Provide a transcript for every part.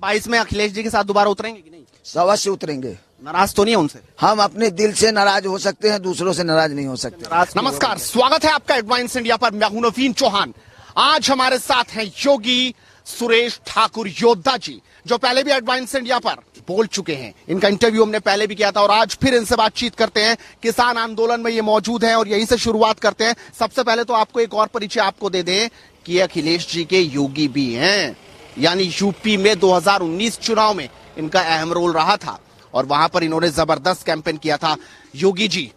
22 में अखिलेश जी के साथ दोबारा उतरेंगे कि नहीं? अवश्य उतरेंगे। नाराज तो नहीं है उनसे? हम अपने दिल से नाराज हो सकते हैं, दूसरों से नाराज नहीं हो सकते। नमस्कार, स्वागत है आपका एडवांस इंडिया पर। मैं हूं नवीन चौहान। आज हमारे साथ हैं योगी सुरेश ठाकुर योद्धा जी, जो पहले भी एडवांस इंडिया पर बोल चुके हैं। इनका इंटरव्यू हमने पहले भी किया था और आज फिर इनसे बातचीत करते हैं। किसान आंदोलन में ये मौजूद हैं और यहीं से शुरुआत करते हैं। सबसे पहले तो आपको एक और परिचय आपको दे दें कि अखिलेश जी के योगी भी हैं, यानी यूपी में 2019 चुनाव में इनका अहम रोल रहा था और वहां पर इन्होंने जबरदस्त कैंपेन किया था। योगी जी,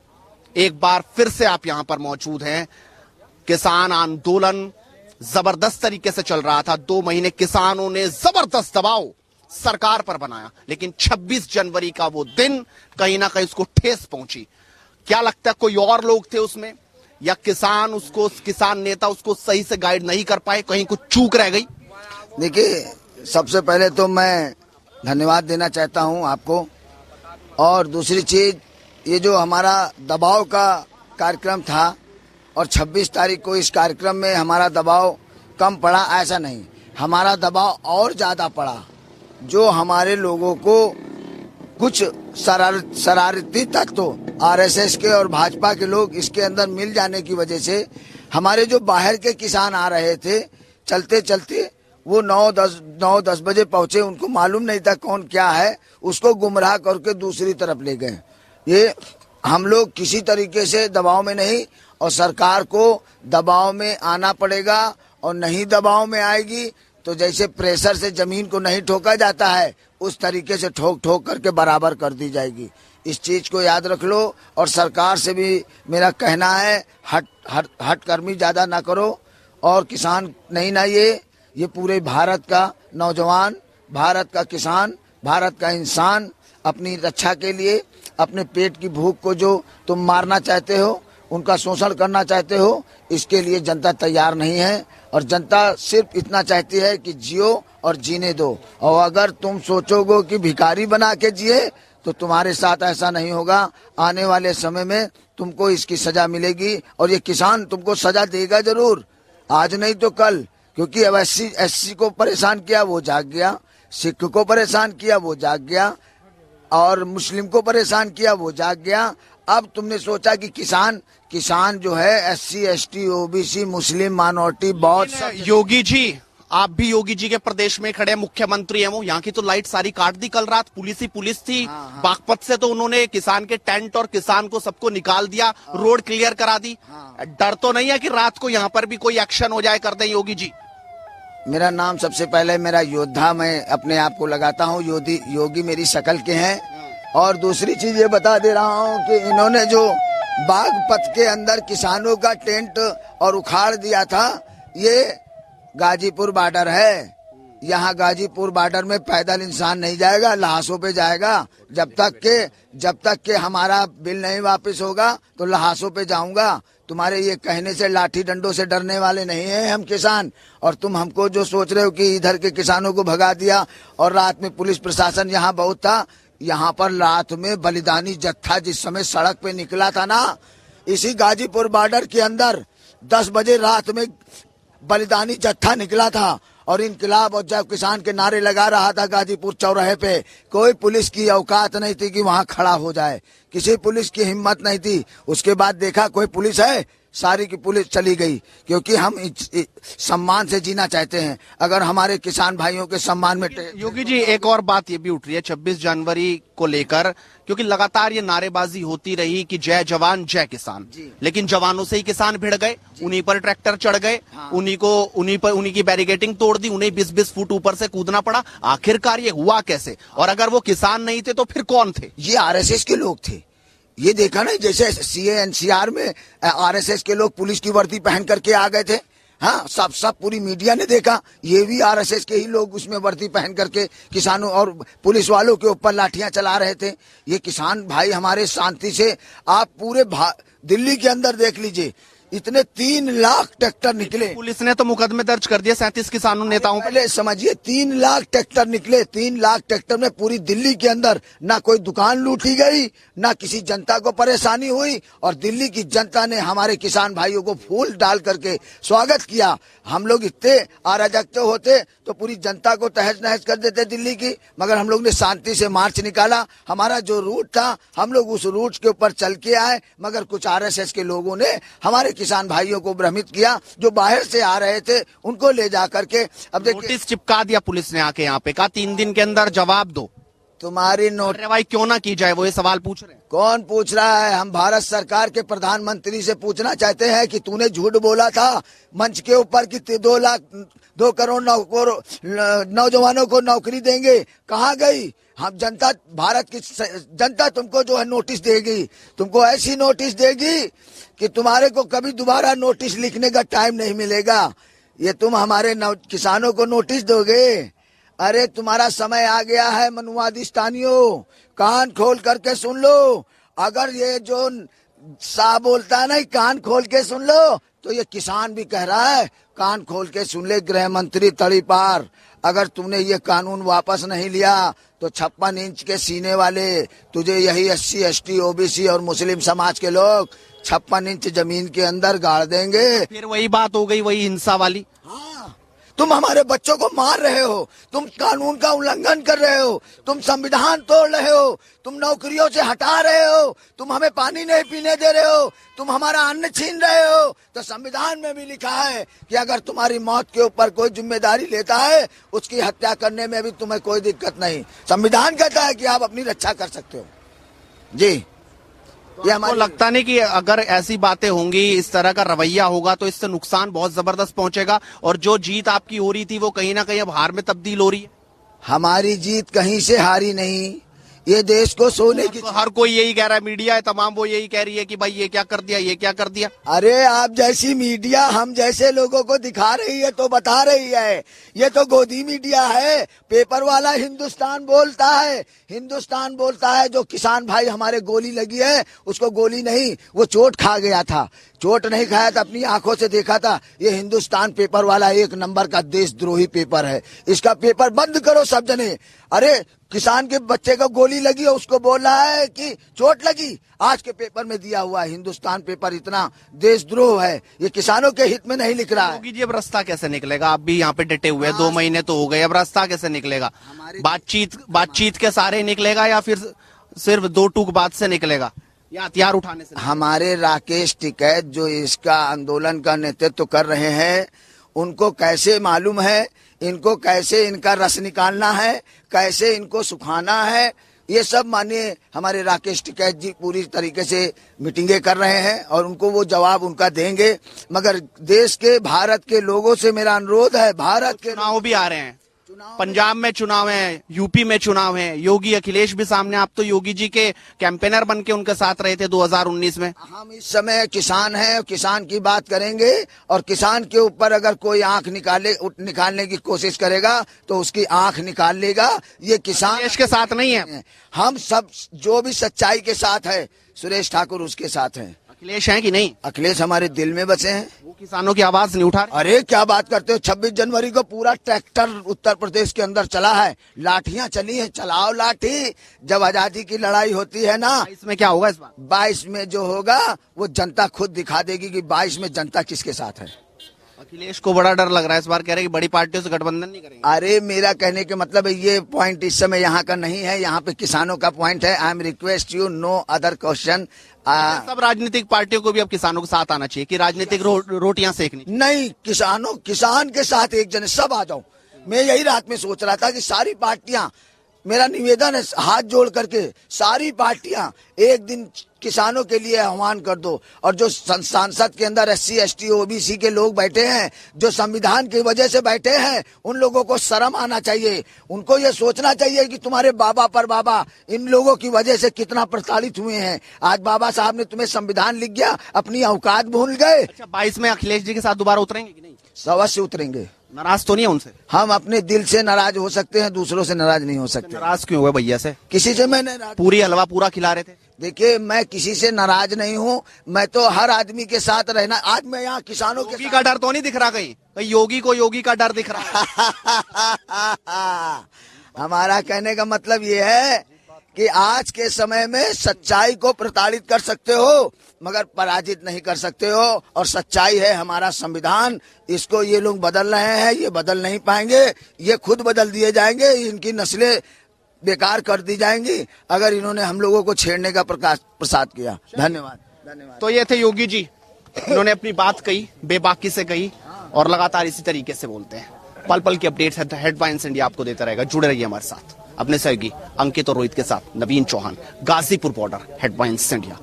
एक बार फिर से आप यहां पर मौजूद हैं। किसान आंदोलन जबरदस्त तरीके से चल रहा था। 2 महीने किसानों ने जबरदस्त दबाव सरकार पर बनाया, लेकिन 26 जनवरी का वो दिन कहीं ना कहीं उसको ठेस पहुंची। क्या लगता है, कोई और लोग थे उसमें, या किसान नेता उसको सही से गाइड नहीं कर पाए, कहीं कुछ चूक रह गई? देखिए, सबसे पहले तो मैं धन्यवाद देना चाहता हूं आपको। और दूसरी चीज, ये जो हमारा दबाव का कार्यक्रम था और 26 तारीख को इस कार्यक्रम में हमारा दबाव कम पड़ा, ऐसा नहीं, हमारा दबाव और ज्यादा पड़ा। जो हमारे लोगों को कुछ शरारती तत्व आरएसएस के और भाजपा के लोग इसके अंदर मिल जाने की वजह से हमारे जो बाहर के किसान आ रहे थे, चलते चलते वो 9-10 बजे पहुंचे। उनको मालूम नहीं था कौन क्या है, उसको गुमराह करके दूसरी तरफ ले गए। ये हम लोग किसी तरीके से दबाव में नहीं, और सरकार को दबाव में आना पड़ेगा। और नहीं दबाव में आएगी तो जैसे प्रेशर से जमीन को नहीं ठोका जाता है, उस तरीके से ठोक ठोक करके बराबर कर दी जाएगी। इस चीज को याद रख लो। और सरकार से भी मेरा कहना है, हट कर्मी ज्यादा ना करो। और किसान नहीं ना, ये पूरे भारत का नौजवान, भारत का किसान, भारत का इंसान अपनी रक्षा के लिए अपने पेट की भूख को जो तुम मारना चाहते हो, उनका शोषण करना चाहते हो, इसके लिए जनता तैयार नहीं है। और जनता सिर्फ इतना चाहती है कि जियो और जीने दो। और अगर तुम सोचोगे कि भिखारी बना के जिए, तो तुम्हारे साथ ऐसा नहीं होगा। आने वाले समय में तुमको इसकी सजा मिलेगी और ये किसान तुमको सजा देगा जरूर, आज नहीं तो कल। क्योंकि अब एससी को परेशान किया, वो जाग गया। सिख को परेशान किया, वो जाग गया। और मुस्लिम को परेशान किया, वो जाग गया। अब तुमने सोचा कि किसान जो है एससी, एसटी, ओबीसी, मुस्लिम माइनॉरिटी, बहुत सब। योगी जी, आप भी योगी जी के प्रदेश में खड़े, मुख्यमंत्री हैं वो। यहाँ की तो लाइट सारी काट दी कल रात, पुलिस थी। बागपत से तो उन्होंने किसान के टेंट और किसान को सबको निकाल दिया, रोड क्लियर करा दी। डर तो नहीं है कि रात को यहाँ पर भी कोई एक्शन हो जाए, कर दे योगी जी? मेरा नाम सबसे पहले मेरा योद्धा, मैं अपने आप को लगाता हूँ। योगी मेरी शक्ल के हैं। और दूसरी चीज ये बता दे रहा हूँ कि इन्होंने जो बागपत के अंदर किसानों का टेंट और उखाड़ दिया था, ये गाजीपुर बॉर्डर है। यहाँ गाजीपुर बॉर्डर में पैदल इंसान नहीं जाएगा, लाशों पे जाएगा। जब तक के हमारा बिल नहीं वापस होगा तो लाशों पे जाऊंगा। तुम्हारे ये कहने से, लाठी डंडों से डरने वाले नहीं हैं हम किसान। और तुम हमको जो सोच रहे हो कि इधर के किसानों को भगा दिया, और रात में पुलिस प्रशासन यहाँ बहुत था। यहाँ पर रात में बलिदानी जत्था जिस समय सड़क पे निकला था ना, इसी गाजीपुर बॉर्डर के अंदर 10 बजे रात में बलिदानी जत्था निकला था। और इनकलाब और जब किसान के नारे लगा रहा था गाजीपुर चौराहे पे, कोई पुलिस की औकात नहीं थी कि वहां खड़ा हो जाए, किसी पुलिस की हिम्मत नहीं थी। उसके बाद देखा कोई पुलिस है, सारी की पुलिस चली गई। क्योंकि हम सम्मान से जीना चाहते हैं। अगर हमारे किसान भाइयों के सम्मान में योगी जी, एक और बात ये भी उठ रही है 26 जनवरी को लेकर, क्योंकि लगातार ये नारेबाजी होती रही कि जय जवान जय किसान, लेकिन जवानों से ही किसान भिड़ गए, उन्हीं पर ट्रैक्टर चढ़ गए। हाँ। उन्हीं की बैरिकेडिंग तोड़ दी, उन्हें 20-20 फुट ऊपर से कूदना पड़ा। आखिरकार ये हुआ कैसे? और अगर वो किसान नहीं थे तो फिर कौन थे? ये आरएसएस के लोग थे। ये देखा ना, जैसे सीए एनसीआर में आरएसएस के लोग पुलिस की वर्दी पहन करके आ गए थे। हाँ, सब पूरी मीडिया ने देखा। ये भी आरएसएस के ही लोग उसमें वर्दी पहन करके किसानों और पुलिस वालों के ऊपर लाठियां चला रहे थे। ये किसान भाई हमारे शांति से, आप पूरे दिल्ली के अंदर देख लीजिए, इतने 3 लाख ट्रैक्टर निकले। पुलिस ने तो मुकदमे दर्ज कर दिए 37 किसानों नेताओं पर। पहले समझिए 3 लाख ट्रैक्टर निकले। 3 लाख ट्रैक्टर में पूरी दिल्ली के अंदर ना कोई दुकान लूटी गई, ना किसी जनता को परेशानी हुई, और दिल्ली की जनता ने हमारे किसान भाइयों को फूल डाल करके स्वागत किया। हम लोग इतने अराजक होते तो पूरी जनता को तहस नहस कर देते दिल्ली की, मगर हम लोग ने शांति से मार्च निकाला। हमारा जो रूट था हम लोग उस रूट के ऊपर चल के आए, मगर कुछ आरएसएस के लोगों ने हमारे किसान भाइयों को भ्रमित किया, जो बाहर से आ रहे थे उनको ले जा करके। अब देखिए नोटिस चिपका दिया पुलिस ने आके यहाँ पे, कहा 3 दिन के अंदर जवाब दो। तुम्हारी नोट कार्रवाई क्यों ना की जाए, वो ये सवाल पूछ रहे हैं। कौन पूछ रहा है? हम भारत सरकार के प्रधानमंत्री से पूछना चाहते हैं कि तूने झूठ बोला था मंच के ऊपर कि 2 करोड़ नौजवानों को नौकरी देंगे, कहाँ गई? हम जनता, भारत की जनता तुमको जो है नोटिस देगी, तुमको ऐसी नोटिस देगी कि तुम्हारे को कभी दोबारा नोटिस लिखने का टाइम नहीं मिलेगा। ये तुम हमारे किसानों को नोटिस दोगे? अरे तुम्हारा समय आ गया है मनुवादिस्तानियों, कान खोल करके सुन लो। अगर ये जो सा बोलता है ना, कान खोल के सुन लो, तो ये किसान भी कह रहा है कान खोल के सुन ले गृह मंत्री तड़ीपार। अगर तुमने ये कानून वापस नहीं लिया तो 56 इंच के सीने वाले तुझे यही SC ST OBC और मुस्लिम समाज के लोग 56 इंच जमीन के अंदर गाड़ देंगे। फिर वही बात हो गई, वही हिंसा वाली। हाँ, तुम हमारे बच्चों को मार रहे हो, तुम कानून का उल्लंघन कर रहे हो, तुम संविधान तोड़ रहे हो, तुम नौकरियों से हटा रहे हो, तुम हमें पानी नहीं पीने दे रहे हो, तुम हमारा अन्न छीन रहे हो। तो संविधान में भी लिखा है कि अगर तुम्हारी मौत के ऊपर कोई जिम्मेदारी लेता है, उसकी हत्या करने में भी तुम्हें कोई दिक्कत नहीं। संविधान कहता है कि आप अपनी रक्षा कर सकते हो। जी, ये हमें लगता नहीं कि अगर ऐसी बातें होंगी, इस तरह का रवैया होगा, तो इससे नुकसान बहुत जबरदस्त पहुंचेगा, और जो जीत आपकी हो रही थी वो कहीं ना कहीं अब हार में तब्दील हो रही है। हमारी जीत कहीं से हारी नहीं, ये देश को सोने की। हर कोई यही कह रहा है, मीडिया है तमाम वो यही कह रही है कि भाई ये क्या कर दिया, ये क्या कर दिया। अरे आप जैसी मीडिया हम जैसे लोगों को दिखा रही है तो बता रही है, ये तो गोदी मीडिया है। पेपर वाला हिंदुस्तान बोलता है, हिंदुस्तान बोलता है जो किसान भाई हमारे गोली लगी है, उसको गोली नहीं, वो चोट खा गया था। चोट नहीं खाया था, अपनी आंखों से देखा था। ये हिंदुस्तान पेपर वाला 1 नंबर का देशद्रोही पेपर है, इसका पेपर बंद करो सब जने। अरे किसान के बच्चे को गोली लगी है, उसको बोल रहा है कि चोट लगी। आज के पेपर में दिया हुआ है, हिंदुस्तान पेपर इतना देशद्रोह है, ये किसानों के हित में नहीं लिख रहा है। योगी जी अब रास्ता कैसे निकलेगा? आप भी यहाँ पे डटे हुए हैं, 2 महीने तो हो गए, अब रास्ता कैसे निकलेगा? बातचीत के सारे निकलेगा या फिर सिर्फ 2 टूक बात से निकलेगा, या हथियार उठाने से? हमारे राकेश टिकैत जो इसका आंदोलन का नेतृत्व कर रहे हैं, उनको कैसे मालूम है इनको कैसे इनका रस निकालना है, कैसे इनको सुखाना है, ये सब मानिए हमारे राकेश टिकैत जी पूरी तरीके से मीटिंगें कर रहे हैं और उनको वो जवाब उनका देंगे। मगर देश के, भारत के लोगों से मेरा अनुरोध है, भारत के चुनाव भी आ रहे हैं, पंजाब में चुनाव है, यूपी में चुनाव है, योगी अखिलेश भी सामने। आप तो योगी जी के कैंपेनर बन के उनके साथ रहे थे 2019 में। हम इस समय किसान हैं, किसान की बात करेंगे, और किसान के ऊपर अगर कोई आंख निकालने की कोशिश करेगा तो उसकी आंख निकाल लेगा। ये किसान अखिलेश के साथ नहीं है, हम सब जो भी सच्चाई के साथ है, सुरेश ठाकुर उसके साथ हैं। अखिलेश हैं कि नहीं? अखिलेश हमारे दिल में बसे हैं। वो किसानों की आवाज नहीं उठा रहे। अरे क्या बात करते हो, 26 जनवरी को पूरा ट्रैक्टर उत्तर प्रदेश के अंदर चला है, लाठियां चली हैं, चलाओ लाठी। जब आजादी की लड़ाई होती है ना, इसमें क्या होगा इस बार? 22 में जो होगा वो जनता खुद दिखा देगी कि 22 में जनता किसके साथ है। अखिलेश को बड़ा डर लग रहा है इस बार, कह रहे हैं कि बड़ी पार्टियों से गठबंधन नहीं करेंगे। अरे मेरा कहने के मतलब है ये पॉइंट इस समय यहाँ का नहीं है, यहाँ पे किसानों का पॉइंट है। I am request you, no other question. सब राजनीतिक पार्टियों को भी अब किसानों के साथ आना चाहिए कि राजनीतिक रोटियां सेकनी नहीं, किसान के साथ एक जने सब आ जाओ। मैं यही रात में सोच रहा था कि सारी पार्टियां, मेरा निवेदन है हाथ जोड़ करके सारी पार्टियां एक दिन किसानों के लिए आह्वान कर दो। और जो संसद के अंदर SC ST OBC के लोग बैठे हैं, जो संविधान की वजह से बैठे हैं, उन लोगों को शर्म आना चाहिए। उनको ये सोचना चाहिए कि तुम्हारे बाबा पर बाबा इन लोगों की वजह से कितना प्रताड़ित हुए हैं। आज बाबा साहब ने तुम्हें संविधान लिख गया, अपनी औकात भूल गए। अच्छा, 22 में अखिलेश जी के साथ दोबारा उतरेंगे कि नहीं? अवश्य उतरेंगे। नाराज तो नहीं है उनसे? हम अपने दिल से नाराज हो सकते हैं, दूसरों से नाराज नहीं हो सकते। नाराज क्यों हुए भैया से? किसी से मैं नाराज? पूरी हलवा पूरा खिला रहे थे। देखिए, मैं किसी से नाराज नहीं हूँ। मैं तो हर आदमी के साथ रहना। आज मैं यहाँ किसानों के योगी का डर तो नहीं दिख रहा कहीं योगी को योगी का डर दिख रहा है। हमारा कहने का मतलब ये है कि आज के समय में सच्चाई को प्रताड़ित कर सकते हो मगर पराजित नहीं कर सकते हो। और सच्चाई है हमारा संविधान। इसको ये लोग बदल रहे हैं, ये बदल नहीं पाएंगे। ये खुद बदल दिए जाएंगे। इनकी नस्लें बेकार कर दी जाएंगी अगर इन्होंने हम लोगों को छेड़ने का प्रसाद किया। धन्यवाद, धन्यवाद। तो ये थे योगी जी, इन्होंने अपनी बात कही, बेबाकी से कही और लगातार इसी तरीके से बोलते हैं। पल पल की अपडेट्स हेडलाइंस इंडिया आपको देता रहेगा। जुड़े रहिए हमारे साथ। अपने सहयोगी अंकित और रोहित के साथ Naveen Chauhan, Ghazipur border, headlines India.